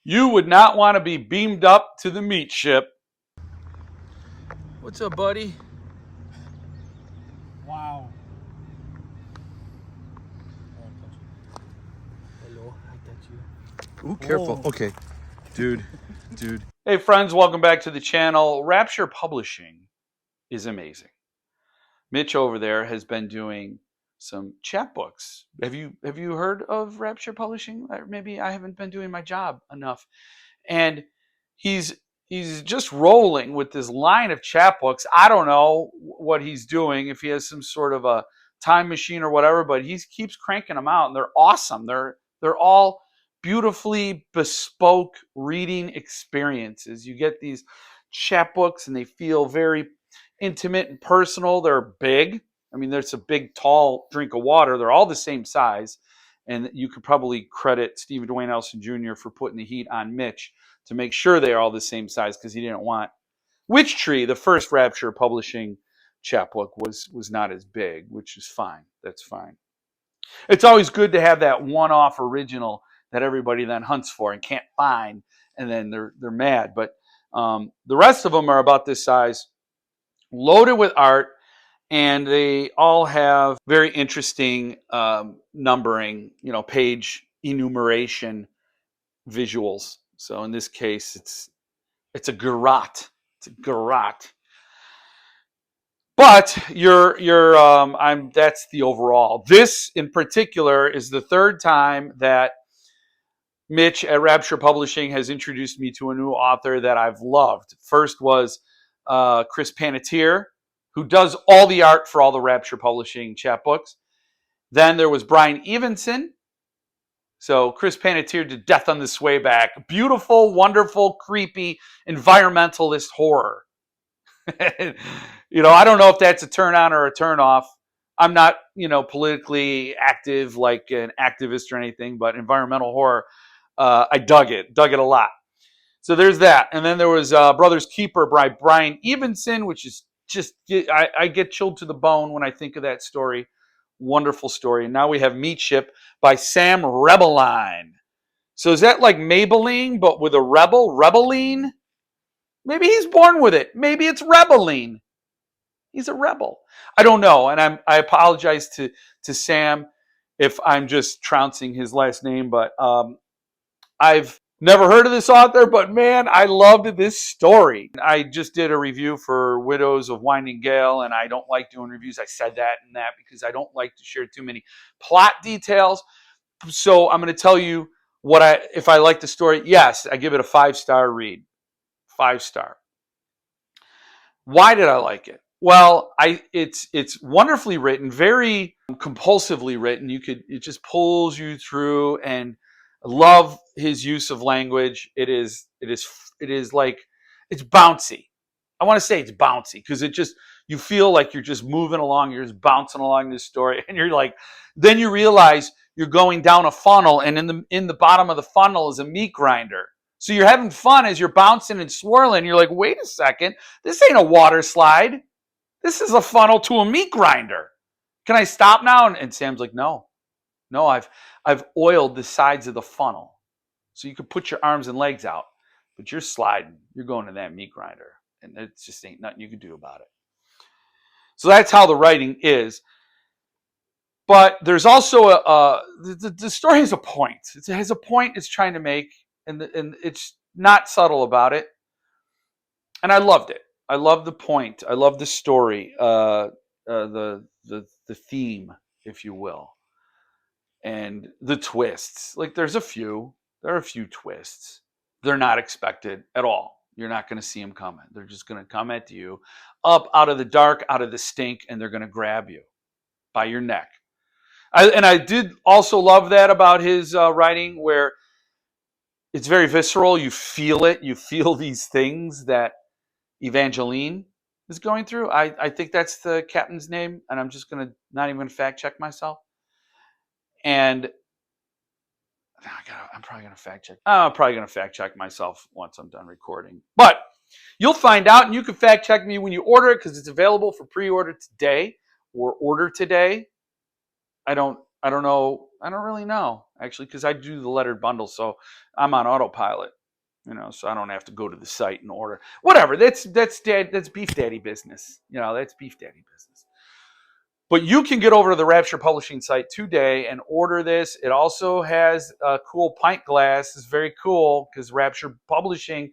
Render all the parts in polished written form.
You would not want to be beamed up to the meat ship. What's up, buddy? Wow. Hello, I touch you. Ooh, careful. Oh. Okay. Dude. Hey, friends, welcome back to the channel. Rapture Publishing is amazing. Mitch over there has been doing some chapbooks. Have you heard of Rapture Publishing? Or maybe I haven't been doing my job enough. And he's just rolling with this line of chapbooks. I don't know what he's doing, if he has some sort of a time machine or whatever, but he keeps cranking them out, and they're awesome. They're all beautifully bespoke reading experiences. You get these chapbooks, and they feel very intimate and personal. They're big. I mean, there's a big, tall drink of water. They're all the same size. And you could probably credit Stephen Dwayne Elson Jr. for putting the heat on Mitch to make sure they are all the same size, because he didn't want Witch Tree, the first Rapture Publishing chapbook, was not as big, which is fine. That's fine. It's always good to have that one-off original that everybody then hunts for and can't find, and then they're mad. But the rest of them are about this size, loaded with art, and they all have very interesting numbering, page enumeration visuals. So in this case, it's a garrote. It's a garrote. But that's the overall. This in particular is the third time that Mitch at Rapture Publishing has introduced me to a new author that I've loved. First was Chris Panettiere, who does all the art for all the Rapture Publishing chapbooks. Then there was Brian Evenson. So Chris Panettiere did Death on the Swayback. Beautiful, wonderful, creepy, environmentalist horror. I don't know if that's a turn on or a turn off. I'm not, politically active like an activist or anything, but environmental horror, I dug it a lot. So there's that. And then there was Brothers Keeper by Brian Evenson, which is just, I get chilled to the bone when I think of that story. Wonderful story. And now we have Meat Ship by Sam Rebelein. So is that like Maybelline, but with a rebel? Rebelein? Maybe he's born with it. Maybe it's Rebelein. He's a rebel. I don't know. And I apologize to Sam if I'm just trouncing his last name, but I've never heard of this author, but man, I loved this story. I just did a review for Widows of Winding Gale, and I don't like doing reviews. I said that and that because I don't like to share too many plot details. So I'm going to tell you if I like the story. Yes, I give it a 5-star read. 5-star. Why did I like it? Well, it's wonderfully written, very compulsively written. It just pulls you through, and love his use of language. It is like, it's bouncy. I want to say it's bouncy because you feel like you're just moving along, you're just bouncing along this story, and you're like, then you realize you're going down a funnel, and in the bottom of the funnel is a meat grinder. So you're having fun as you're bouncing and swirling. You're like, wait a second, this ain't a water slide. This is a funnel to a meat grinder. Can I stop now? And Sam's like, no, I've oiled the sides of the funnel. So you could put your arms and legs out, but you're sliding. You're going to that meat grinder. And it just ain't nothing you can do about it. So that's how the writing is. But there's also the story has a point. It has a point it's trying to make, and it's not subtle about it. And I loved it. I love the point. I love the story, the theme, if you will, and the twists. Like there are a few twists. They're not expected at all. You're not going to see them coming. They're just going to come at you up out of the dark, out of the stink, and they're going to grab you by your neck. I did also love that about his writing, where it's very visceral. You feel it. You feel these things that Evangeline is going through. I think that's the captain's name, and I'm just not even going to fact check myself. And I'm probably going to fact check. I'm probably going to fact check myself once I'm done recording. But you'll find out, and you can fact check me when you order it, because it's available for pre-order today or order today. I don't know. I don't really know, actually, because I do the lettered bundle, so I'm on autopilot. So I don't have to go to the site and order. Whatever. That's beef daddy business. That's beef daddy business. But you can get over to the Rapture Publishing site today and order this. It also has a cool pint glass. It's very cool because Rapture Publishing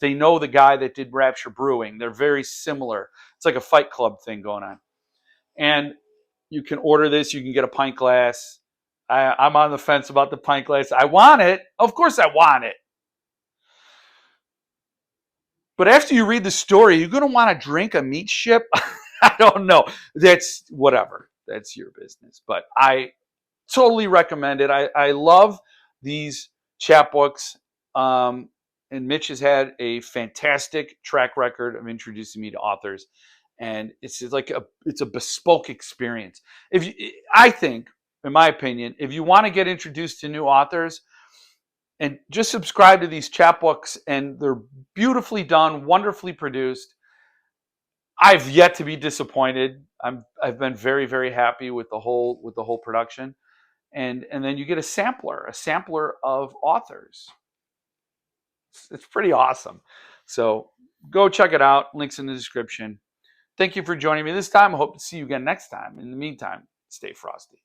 they know the guy that did Rapture Brewing. They're very similar. It's like a Fight Club thing going on. And you can order this. You can get a pint glass. I'm on the fence about the pint glass. I want it. Of course I want it. But after you read the story, you're going to want to drink a meat ship? I don't know. That's whatever. That's your business. But I totally recommend it. I love these chapbooks. And Mitch has had a fantastic track record of introducing me to authors. And it's a bespoke experience. I think, in my opinion, if you want to get introduced to new authors, and just subscribe to these chapbooks, and they're beautifully done, wonderfully produced. I've yet to be disappointed. I've been very, very happy with the whole production, and then you get a sampler of authors. It's pretty awesome. So go check it out. Links in the description. Thank you for joining me this time. I hope to see you again next time. In the meantime, stay frosty.